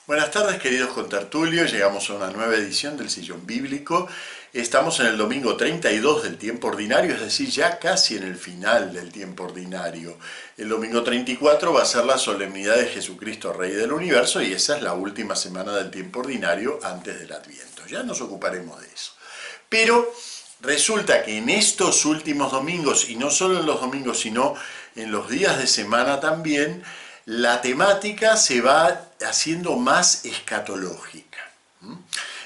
Buenas tardes, queridos contertulios. Llegamos a una nueva edición del Sillón Bíblico. Estamos en el domingo 32 del tiempo ordinario, es decir, ya casi en el final del tiempo ordinario. El domingo 34 va a ser la solemnidad de Jesucristo, Rey del Universo, y esa es la última semana del tiempo ordinario antes del Adviento. Ya nos ocuparemos de eso. Pero resulta que en estos últimos domingos, y no solo en los domingos, sino en los días de semana también, la temática se va haciendo más escatológica.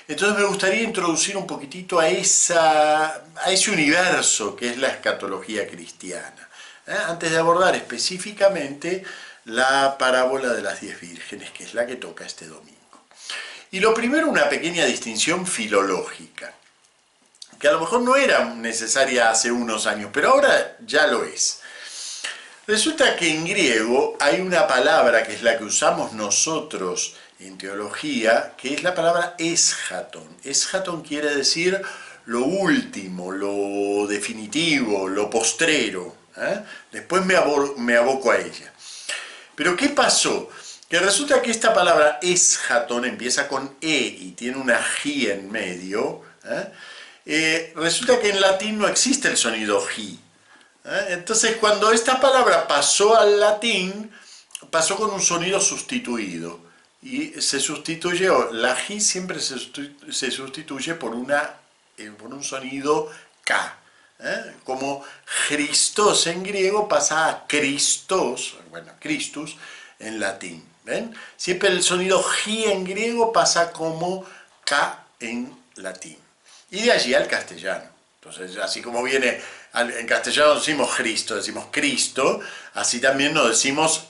Entonces me gustaría introducir un poquitito a ese universo que es la escatología cristiana, antes de abordar específicamente la parábola de las 10 vírgenes, que es la que toca este domingo. Y lo primero, una pequeña distinción filológica, que a lo mejor no era necesaria hace unos años, pero ahora ya lo es. Resulta que en griego hay una palabra que es la que usamos nosotros en teología, que es la palabra eschaton. Eschaton quiere decir lo último, lo definitivo, lo postrero. Después me aboco a ella. Pero ¿qué pasó? Que resulta que esta palabra eschaton empieza con E y tiene una J en medio. Resulta que en latín no existe el sonido J. Entonces, cuando esta palabra pasó al latín, pasó con un sonido sustituido. Y se sustituyó, la J siempre se sustituye por un sonido K. Como Christos en griego pasa a Christos, bueno, Christus en latín. ¿Ven? Siempre el sonido J en griego pasa como K en latín. Y de allí al castellano. Entonces, así como viene, en castellano decimos Cristo, decimos Cristo, así también nos decimos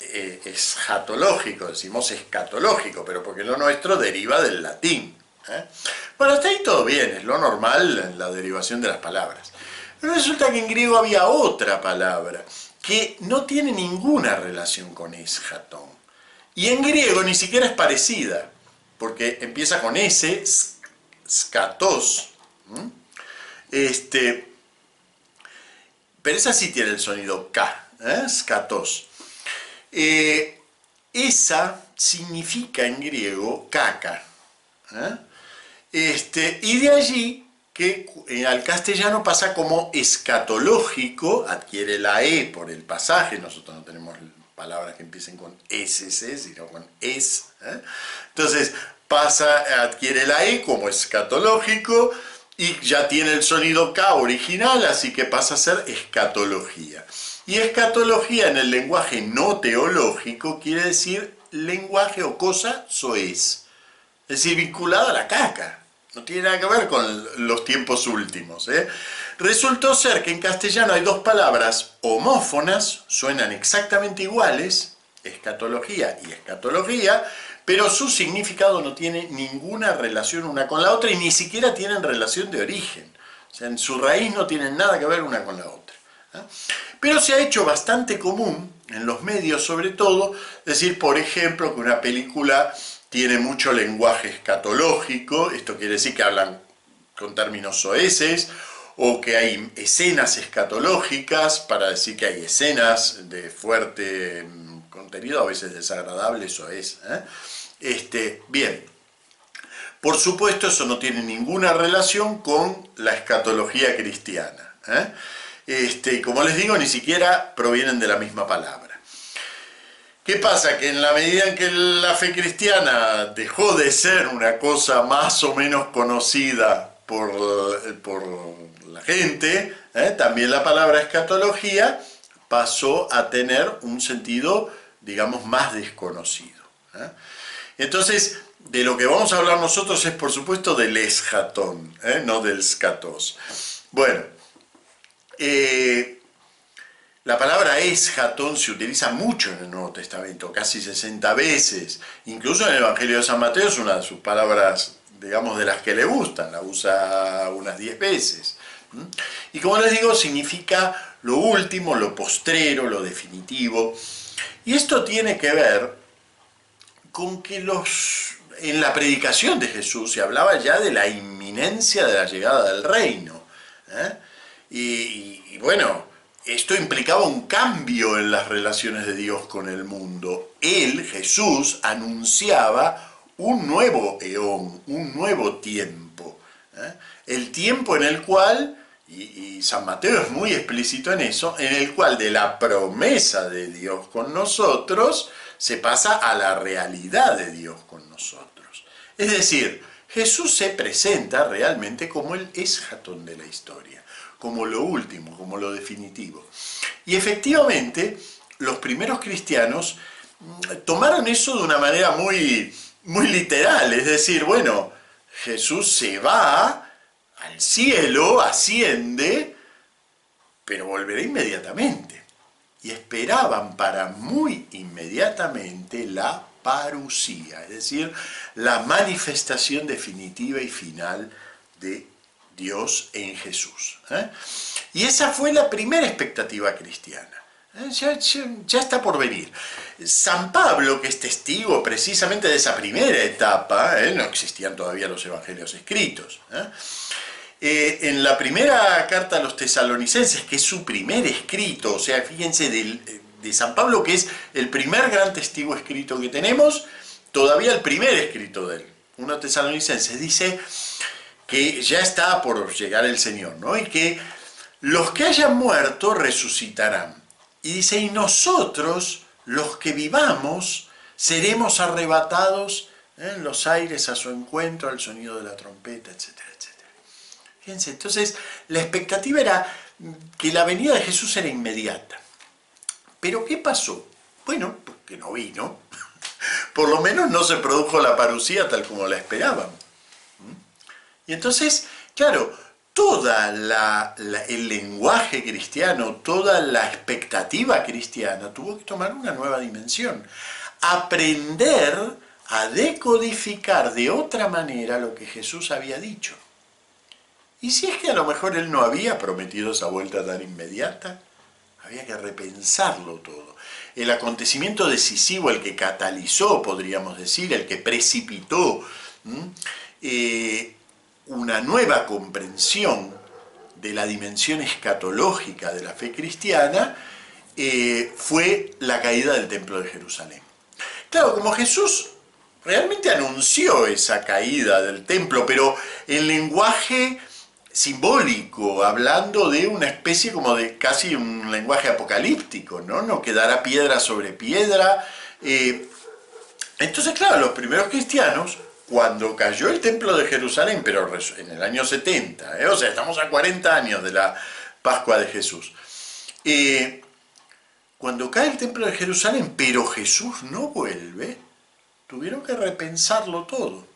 escatológico, decimos escatológico, pero porque lo nuestro deriva del latín. Bueno, hasta ahí todo bien, es lo normal en la derivación de las palabras. Pero resulta que en griego había otra palabra que no tiene ninguna relación con eschaton. Y en griego ni siquiera es parecida, porque empieza con S, skatos. Pero esa sí tiene el sonido K, skatos. Esa significa en griego caca. Y de allí que al castellano pasa como escatológico, adquiere la E por el pasaje, nosotros no tenemos palabras que empiecen con SC, sino con es. Entonces adquiere la E como escatológico, y ya tiene el sonido K original, así que pasa a ser escatología. Y escatología en el lenguaje no teológico quiere decir lenguaje o cosa soez. Es decir, vinculada a la caca. No tiene nada que ver con los tiempos últimos. Resultó ser que en castellano hay dos palabras homófonas, suenan exactamente iguales, escatología y escatología, pero su significado no tiene ninguna relación una con la otra y ni siquiera tienen relación de origen. O sea, en su raíz no tienen nada que ver una con la otra. Pero se ha hecho bastante común en los medios, sobre todo, decir, por ejemplo, que una película tiene mucho lenguaje escatológico, esto quiere decir que hablan con términos soeces, o que hay escenas escatológicas, para decir que hay escenas de fuerte contenido, a veces desagradable, eso es. Bien, por supuesto eso no tiene ninguna relación con la escatología cristiana. Y como les digo, ni siquiera provienen de la misma palabra. ¿Qué pasa? Que en la medida en que la fe cristiana dejó de ser una cosa más o menos conocida por la gente, también la palabra escatología pasó a tener un sentido, digamos, más desconocido. Entonces, de lo que vamos a hablar nosotros es, por supuesto, del eschaton, no del skatos. Bueno, la palabra eschaton se utiliza mucho en el Nuevo Testamento, casi 60 veces. Incluso en el Evangelio de San Mateo es una de sus palabras, digamos, de las que le gustan, la usa unas 10 veces. Y como les digo, significa lo último, lo postrero, lo definitivo. Y esto tiene que ver con que en la predicación de Jesús se hablaba ya de la inminencia de la llegada del reino. Y bueno, esto implicaba un cambio en las relaciones de Dios con el mundo. Él, Jesús, anunciaba un nuevo eón, un nuevo tiempo. El tiempo en el cual, y San Mateo es muy explícito en eso, en el cual de la promesa de Dios con nosotros se pasa a la realidad de Dios con nosotros. Es decir, Jesús se presenta realmente como el eshatón de la historia, como lo último, como lo definitivo. Y efectivamente, los primeros cristianos tomaron eso de una manera muy literal, es decir, bueno, Jesús se va al cielo, asciende, pero volverá inmediatamente. Y esperaban para muy inmediatamente la parusía, es decir, la manifestación definitiva y final de Dios en Jesús. Y esa fue la primera expectativa cristiana. Ya está por venir. San Pablo, que es testigo precisamente de esa primera etapa, no existían todavía los evangelios escritos. En la primera carta a los tesalonicenses, que es su primer escrito, o sea, fíjense, de San Pablo, que es el primer gran testigo escrito que tenemos, todavía el primer escrito de él, 1 Tesalonicenses, dice que ya está por llegar el Señor, ¿no? Y que los que hayan muerto resucitarán. Y dice, y nosotros, los que vivamos, seremos arrebatados en los aires a su encuentro, al sonido de la trompeta, etcétera, etcétera. Fíjense, entonces, la expectativa era que la venida de Jesús era inmediata. ¿Pero qué pasó? Bueno, porque no vino. Por lo menos no se produjo la parusía tal como la esperaban. Y entonces, claro, el lenguaje cristiano, toda la expectativa cristiana tuvo que tomar una nueva dimensión. Aprender a decodificar de otra manera lo que Jesús había dicho. Y si es que a lo mejor él no había prometido esa vuelta tan inmediata, había que repensarlo todo. El acontecimiento decisivo, el que catalizó, podríamos decir, el que precipitó una nueva comprensión de la dimensión escatológica de la fe cristiana, fue la caída del Templo de Jerusalén. Claro, como Jesús realmente anunció esa caída del templo, pero en lenguaje simbólico, hablando de una especie como de casi un lenguaje apocalíptico, ¿no? No quedará piedra sobre piedra. Entonces, claro, los primeros cristianos, cuando cayó el templo de Jerusalén, pero en el año 70, o sea, estamos a 40 años de la Pascua de Jesús, cuando cae el templo de Jerusalén, pero Jesús no vuelve, tuvieron que repensarlo todo.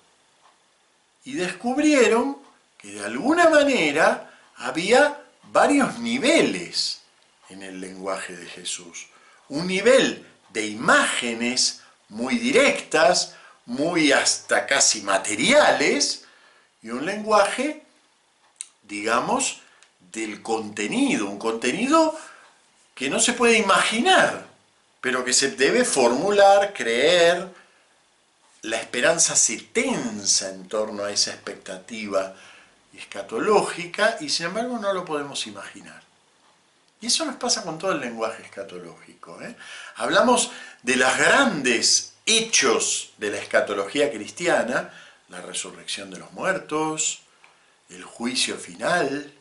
Y descubrieron que de alguna manera había varios niveles en el lenguaje de Jesús. Un nivel de imágenes muy directas, muy hasta casi materiales, y un lenguaje, digamos, del contenido, un contenido que no se puede imaginar, pero que se debe formular, creer. La esperanza se tensa en torno a esa expectativa escatológica y sin embargo no lo podemos imaginar. Y eso nos pasa con todo el lenguaje escatológico. Hablamos de los grandes hechos de la escatología cristiana, la resurrección de los muertos, el juicio final,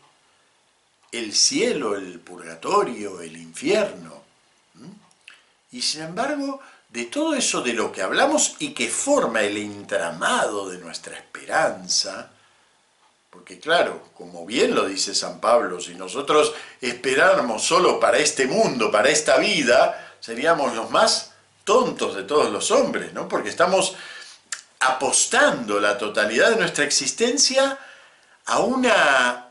el cielo, el purgatorio, el infierno. Y sin embargo, de todo eso de lo que hablamos y que forma el entramado de nuestra esperanza, porque claro, como bien lo dice San Pablo, si nosotros esperáramos solo para este mundo, para esta vida, seríamos los más tontos de todos los hombres, ¿no? Porque estamos apostando la totalidad de nuestra existencia a una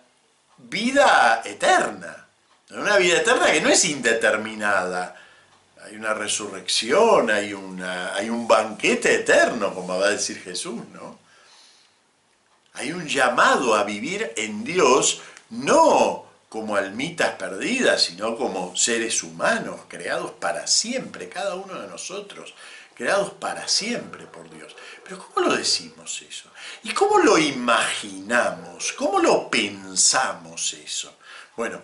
vida eterna que no es indeterminada. Hay una resurrección, hay un banquete eterno, como va a decir Jesús, ¿no? Hay un llamado a vivir en Dios, no como almitas perdidas, sino como seres humanos, creados para siempre, cada uno de nosotros, creados para siempre por Dios. Pero ¿cómo lo decimos eso? ¿Y cómo lo imaginamos? ¿Cómo lo pensamos eso? Bueno,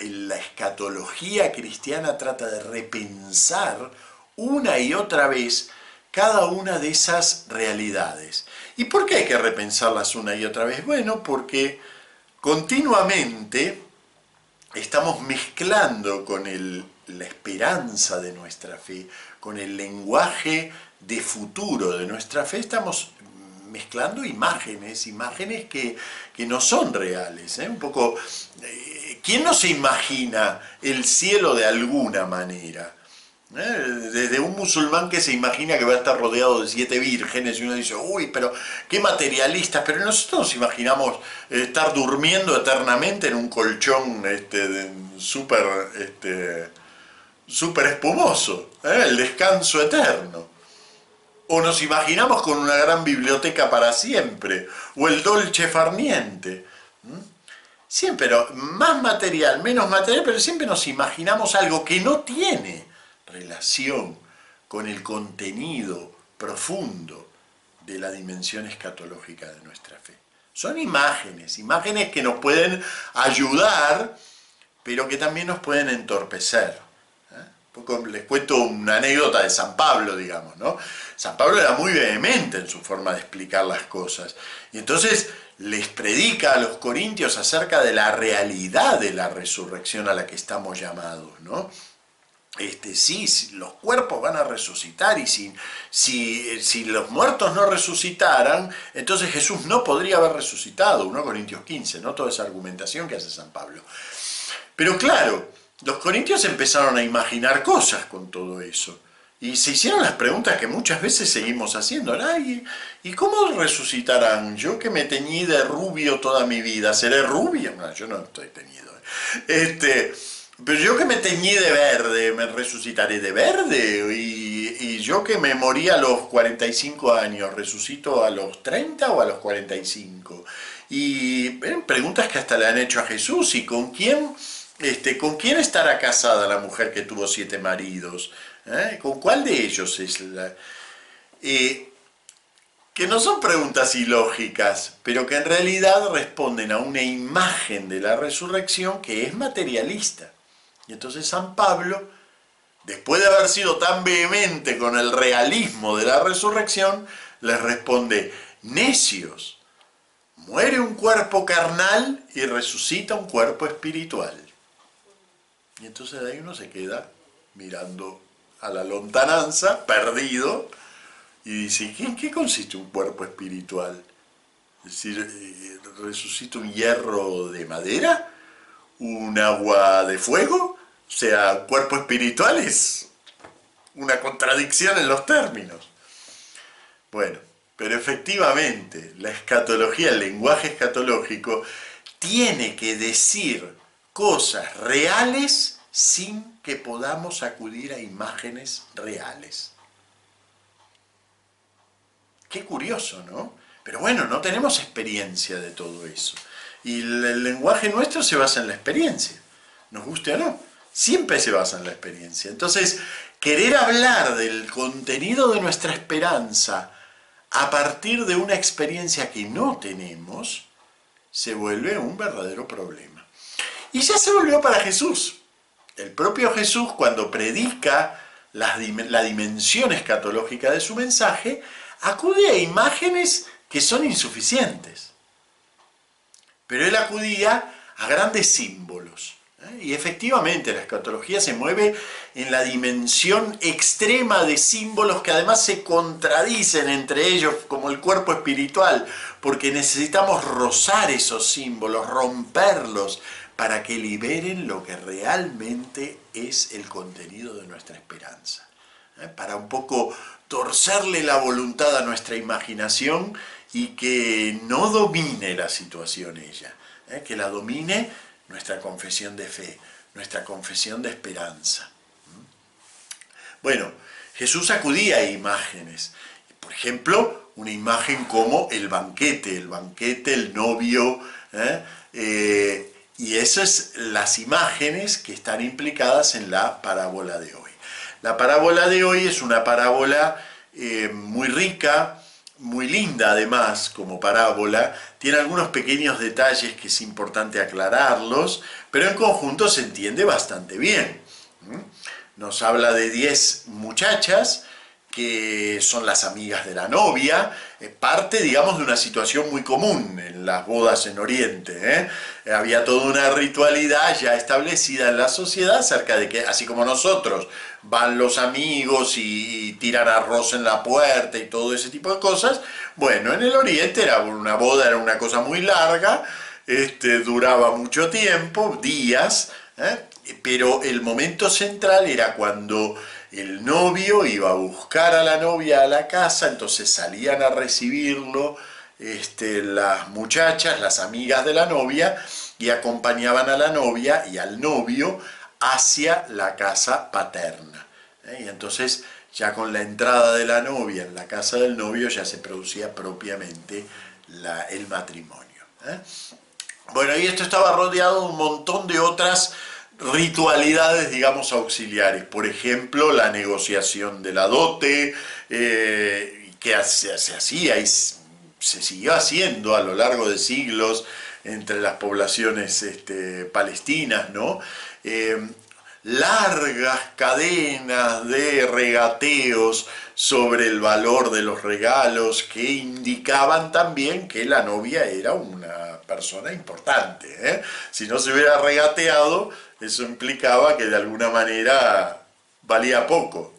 la escatología cristiana trata de repensar una y otra vez cada una de esas realidades. ¿Y por qué hay que repensarlas una y otra vez? Bueno, porque continuamente estamos mezclando con la esperanza de nuestra fe, con el lenguaje de futuro de nuestra fe, estamos mezclando imágenes que no son reales. Un poco, ¿quién no se imagina el cielo de alguna manera? Desde un musulmán que se imagina que va a estar rodeado de 7 vírgenes y uno dice, uy, pero qué materialistas, pero nosotros nos imaginamos estar durmiendo eternamente en un colchón súper espumoso, el descanso eterno. O nos imaginamos con una gran biblioteca para siempre, o el dolce far niente. Siempre, más material, menos material, pero siempre nos imaginamos algo que no tiene relación con el contenido profundo de la dimensión escatológica de nuestra fe. Son imágenes que nos pueden ayudar, pero que también nos pueden entorpecer. Les cuento una anécdota de San Pablo, digamos, ¿no? San Pablo era muy vehemente en su forma de explicar las cosas. Y entonces les predica a los corintios acerca de la realidad de la resurrección a la que estamos llamados, ¿no? Sí, los cuerpos van a resucitar y si los muertos no resucitaran, entonces Jesús no podría haber resucitado, 1 Corintios 15, ¿no? Toda esa argumentación que hace San Pablo. Pero claro, los corintios empezaron a imaginar cosas con todo eso. Y se hicieron las preguntas que muchas veces seguimos haciendo. ¿Y cómo resucitarán? Yo que me teñí de rubio toda mi vida, ¿seré rubio? No, yo no estoy teñido. Pero yo que me teñí de verde, ¿me resucitaré de verde? Y yo que me morí a los 45 años, ¿resucito a los 30 o a los 45? Y preguntas que hasta le han hecho a Jesús. ¿Y con quién estará casada la mujer que tuvo 7 maridos? ¿Con cuál de ellos es la...? Que no son preguntas ilógicas, pero que en realidad responden a una imagen de la resurrección que es materialista. Y entonces San Pablo, después de haber sido tan vehemente con el realismo de la resurrección, les responde, necios, muere un cuerpo carnal y resucita un cuerpo espiritual. Y entonces de ahí uno se queda mirando a la lontananza, perdido, y dice, ¿en qué consiste un cuerpo espiritual? Es decir, ¿resucita un hierro de madera? ¿Un agua de fuego? O sea, cuerpo espiritual es una contradicción en los términos. Bueno, pero efectivamente, la escatología, el lenguaje escatológico, tiene que decir cosas reales sin que podamos acudir a imágenes reales. Qué curioso, ¿no? Pero bueno, no tenemos experiencia de todo eso. Y el lenguaje nuestro se basa en la experiencia, nos guste o no, siempre se basa en la experiencia. Entonces, querer hablar del contenido de nuestra esperanza a partir de una experiencia que no tenemos, se vuelve un verdadero problema. Y ya se volvió para Jesús. El propio Jesús, cuando predica la dimensión escatológica de su mensaje, acude a imágenes que son insuficientes. Pero él acudía a grandes símbolos. Y efectivamente la escatología se mueve en la dimensión extrema de símbolos que además se contradicen entre ellos como el cuerpo espiritual, porque necesitamos rozar esos símbolos, romperlos, para que liberen lo que realmente es el contenido de nuestra esperanza. Para un poco torcerle la voluntad a nuestra imaginación y que no domine la situación ella, que la domine nuestra confesión de fe, nuestra confesión de esperanza. Bueno, Jesús acudía a imágenes. Por ejemplo, una imagen como el banquete, el novio, y esas son las imágenes que están implicadas en la parábola de hoy. La parábola de hoy es una parábola muy rica, muy linda además como parábola, tiene algunos pequeños detalles que es importante aclararlos, pero en conjunto se entiende bastante bien. Nos habla de 10 muchachas que son las amigas de la novia, parte, digamos, de una situación muy común en las bodas en Oriente, Había toda una ritualidad ya establecida en la sociedad acerca de que, así como nosotros, van los amigos y tiran arroz en la puerta y todo ese tipo de cosas, bueno, en el Oriente era una boda, era una cosa muy larga, duraba mucho tiempo, días, pero el momento central era cuando el novio iba a buscar a la novia a la casa, entonces salían a recibirlo las muchachas, las amigas de la novia, y acompañaban a la novia y al novio hacia la casa paterna. Y entonces ya con la entrada de la novia en la casa del novio ya se producía propiamente el matrimonio. Bueno, y esto estaba rodeado de un montón de otras ritualidades, digamos, auxiliares. Por ejemplo, la negociación de la dote, que se hacía y se siguió haciendo a lo largo de siglos entre las poblaciones palestinas, ¿no? Largas cadenas de regateos sobre el valor de los regalos que indicaban también que la novia era una persona importante. Si no se hubiera regateado, eso implicaba que de alguna manera valía poco.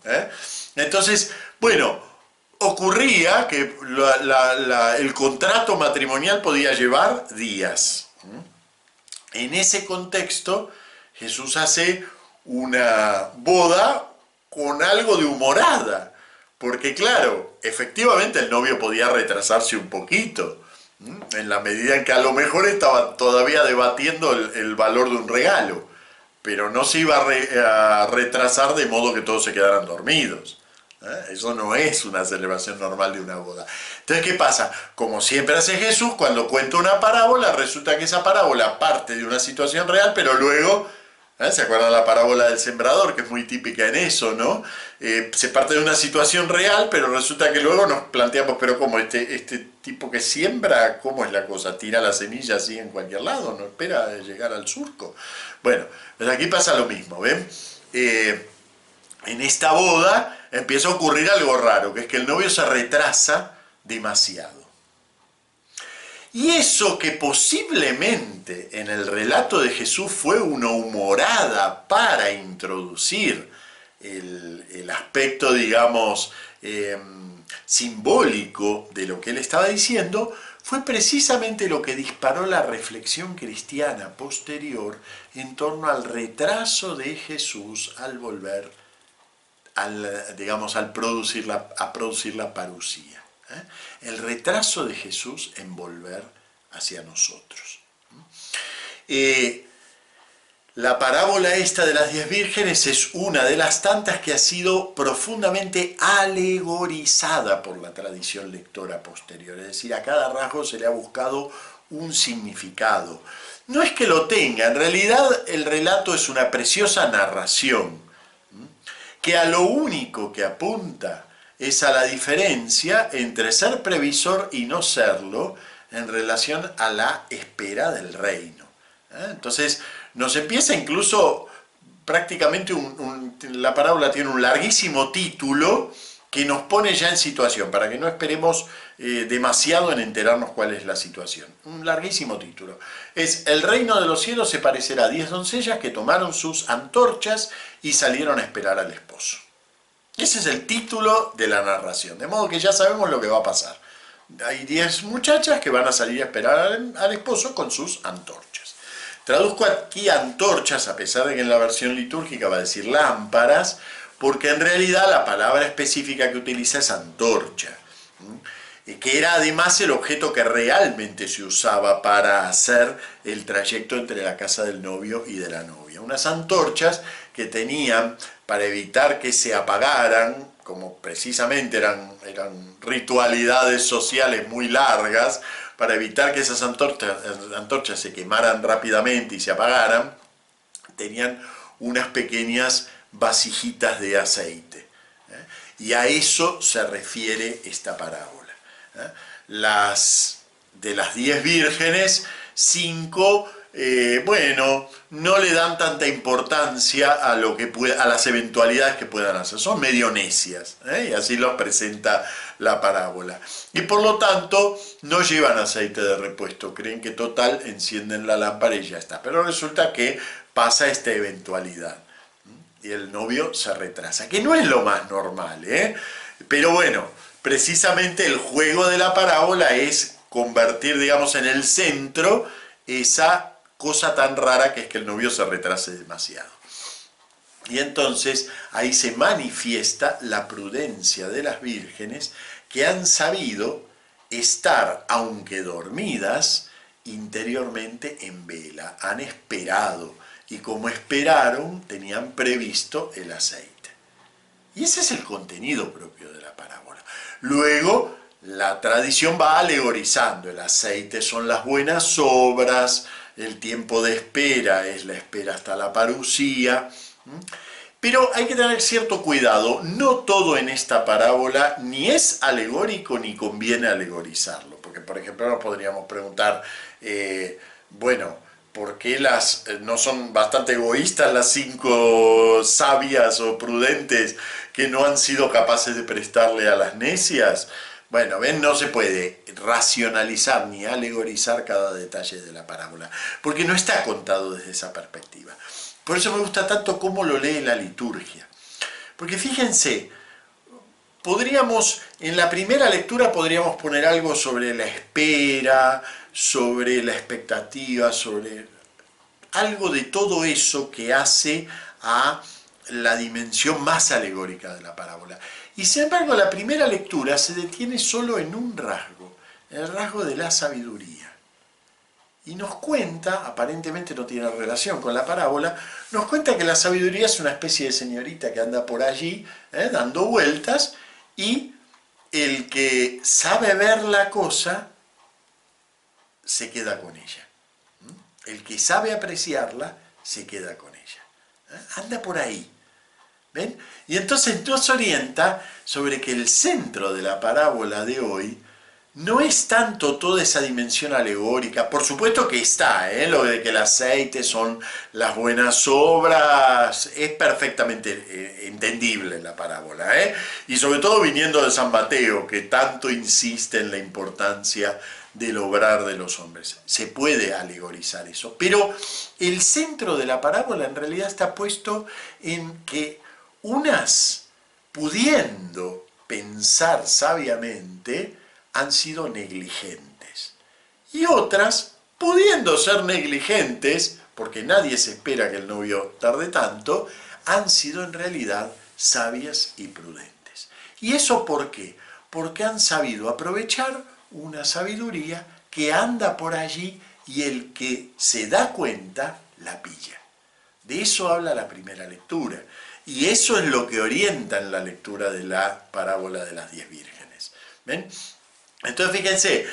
Entonces, bueno, ocurría que el contrato matrimonial podía llevar días. En ese contexto, Jesús hace una boda con algo de humorada, porque claro, efectivamente el novio podía retrasarse un poquito, en la medida en que a lo mejor estaba todavía debatiendo el valor de un regalo, pero no se iba a retrasar de modo que todos se quedaran dormidos. Eso no es una celebración normal de una boda. Entonces, ¿qué pasa? Como siempre hace Jesús, cuando cuenta una parábola, resulta que esa parábola parte de una situación real, pero luego, ¿se acuerdan la parábola del sembrador, que es muy típica en eso, ¿no? Se parte de una situación real, pero resulta que luego nos planteamos, pero ¿cómo este tipo que siembra, cómo es la cosa? ¿Tira la semilla así en cualquier lado? ¿No espera llegar al surco? Bueno, pues aquí pasa lo mismo, ¿ven? En esta boda empieza a ocurrir algo raro, que es que el novio se retrasa demasiado. Y eso que posiblemente en el relato de Jesús fue una humorada para introducir el aspecto, digamos, simbólico de lo que él estaba diciendo, fue precisamente lo que disparó la reflexión cristiana posterior en torno al retraso de Jesús al volver a producir la parusía. El retraso de Jesús en volver hacia nosotros. La parábola esta de las 10 vírgenes es una de las tantas que ha sido profundamente alegorizada por la tradición lectora posterior. Es decir, a cada rasgo se le ha buscado un significado. No es que lo tenga, en realidad el relato es una preciosa narración que a lo único que apunta es a la diferencia entre ser previsor y no serlo en relación a la espera del reino. Entonces, nos empieza incluso prácticamente la parábola tiene un larguísimo título que nos pone ya en situación, para que no esperemos demasiado en enterarnos cuál es la situación. Un larguísimo título. Es: el reino de los cielos se parecerá a 10 doncellas que tomaron sus antorchas y salieron a esperar al esposo. Ese es el título de la narración, de modo que ya sabemos lo que va a pasar. Hay 10 muchachas que van a salir a esperar al esposo con sus antorchas. Traduzco aquí antorchas, a pesar de que en la versión litúrgica va a decir lámparas, porque en realidad la palabra específica que utiliza es antorcha, que era además el objeto que realmente se usaba para hacer el trayecto entre la casa del novio y de la novia. Unas antorchas que tenían, para evitar que se apagaran, como precisamente eran ritualidades sociales muy largas, para evitar que esas antorchas se quemaran rápidamente y se apagaran, tenían unas pequeñas vasijitas de aceite. Y a eso se refiere esta parábola. De las 10 vírgenes, 5 bueno, no le dan tanta importancia a lo que a las eventualidades que puedan hacer. Son medio necias, y así los presenta la parábola. Y por lo tanto, no llevan aceite de repuesto. Creen que total, encienden la lámpara y ya está. Pero resulta que pasa esta eventualidad. Y el novio se retrasa, que no es lo más normal, Pero bueno, precisamente el juego de la parábola es convertir, digamos, en el centro esa cosa tan rara que es que el novio se retrase demasiado. Y entonces ahí se manifiesta la prudencia de las vírgenes que han sabido estar, aunque dormidas, interiormente en vela, han esperado, y como esperaron, tenían previsto el aceite. Y ese es el contenido propio de la parábola. Luego, la tradición va alegorizando. El aceite son las buenas obras, el tiempo de espera es la espera hasta la parucía. Pero hay que tener cierto cuidado. No todo en esta parábola ni es alegórico ni conviene alegorizarlo. Porque, por ejemplo, nos podríamos preguntar, bueno, ¿por qué no son bastante egoístas las 5 sabias o prudentes que no han sido capaces de prestarle a las necias? Bueno, ven, no se puede racionalizar ni alegorizar cada detalle de la parábola, porque no está contado desde esa perspectiva. Por eso me gusta tanto cómo lo lee la liturgia. Porque fíjense, en la primera lectura podríamos poner algo sobre la espera, sobre la expectativa, sobre algo de todo eso que hace a la dimensión más alegórica de la parábola. Y sin embargo, la primera lectura se detiene solo en un rasgo, el rasgo de la sabiduría. Y nos cuenta, aparentemente no tiene relación con la parábola, nos cuenta que la sabiduría es una especie de señorita que anda por allí dando vueltas, y el que sabe ver la cosa se queda con ella. El que sabe apreciarla se queda con ella. Anda por ahí. ¿Ven? Y entonces nos orienta sobre que el centro de la parábola de hoy no es tanto toda esa dimensión alegórica. Por supuesto que está, lo de que el aceite son las buenas obras, es perfectamente entendible en la parábola, y sobre todo viniendo de San Mateo, que tanto insiste en la importancia del obrar de los hombres. Se puede alegorizar eso, pero el centro de la parábola en realidad está puesto en que unas, pudiendo pensar sabiamente, han sido negligentes. Y otras, pudiendo ser negligentes, porque nadie se espera que el novio tarde tanto, han sido en realidad sabias y prudentes. ¿Y eso por qué? Porque han sabido aprovechar una sabiduría que anda por allí y el que se da cuenta la pilla. De eso habla la primera lectura. Y eso es lo que orienta en la lectura de la parábola de las 10 vírgenes. ¿Ven? Entonces fíjense,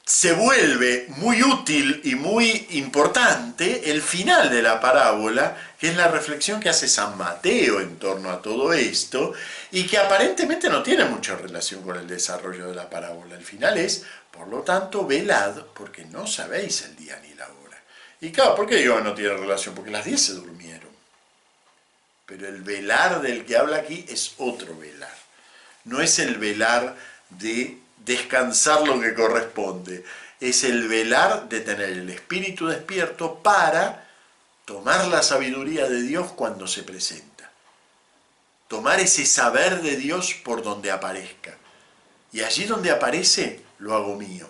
se vuelve muy útil y muy importante el final de la parábola, que es la reflexión que hace San Mateo en torno a todo esto, y que aparentemente no tiene mucha relación con el desarrollo de la parábola. El final es, por lo tanto, velad, porque no sabéis el día ni la hora. Y claro, ¿por qué digo que no tiene relación? Porque las 10 se durmieron. Pero el velar del que habla aquí es otro velar. No es el velar de descansar lo que corresponde, es el velar de tener el espíritu despierto para tomar la sabiduría de Dios cuando se presenta, tomar ese saber de Dios por donde aparezca, y allí donde aparece lo hago mío,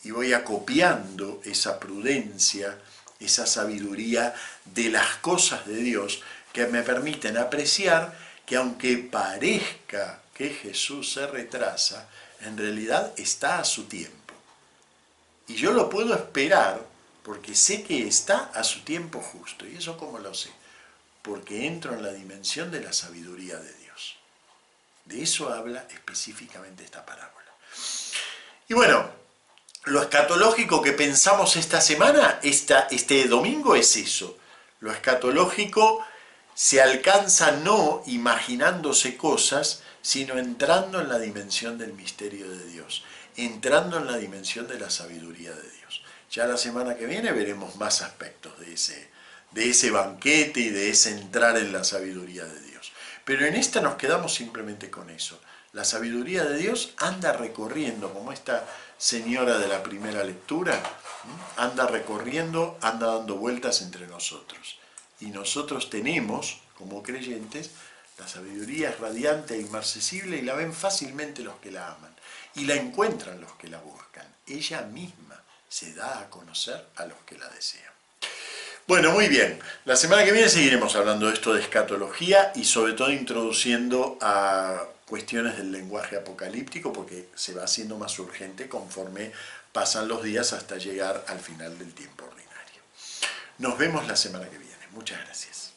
y voy acopiando esa prudencia, esa sabiduría de las cosas de Dios que me permiten apreciar que aunque parezca que Jesús se retrasa, en realidad está a su tiempo. Y yo lo puedo esperar porque sé que está a su tiempo justo. ¿Y eso cómo lo sé? Porque entro en la dimensión de la sabiduría de Dios. De eso habla específicamente esta parábola. Y bueno, lo escatológico que pensamos esta semana, este domingo, es eso. Lo escatológico se alcanza no imaginándose cosas, sino entrando en la dimensión del misterio de Dios, entrando en la dimensión de la sabiduría de Dios. Ya la semana que viene veremos más aspectos de ese banquete y de ese entrar en la sabiduría de Dios. Pero en esta nos quedamos simplemente con eso. La sabiduría de Dios anda recorriendo, como esta señora de la primera lectura, anda recorriendo, anda dando vueltas entre nosotros. Y nosotros tenemos, como creyentes, la sabiduría es radiante e inmarcesible y la ven fácilmente los que la aman. Y la encuentran los que la buscan. Ella misma se da a conocer a los que la desean. Bueno, muy bien. La semana que viene seguiremos hablando de esto de escatología y sobre todo introduciendo a cuestiones del lenguaje apocalíptico porque se va haciendo más urgente conforme pasan los días hasta llegar al final del tiempo ordinario. Nos vemos la semana que viene. Muchas gracias.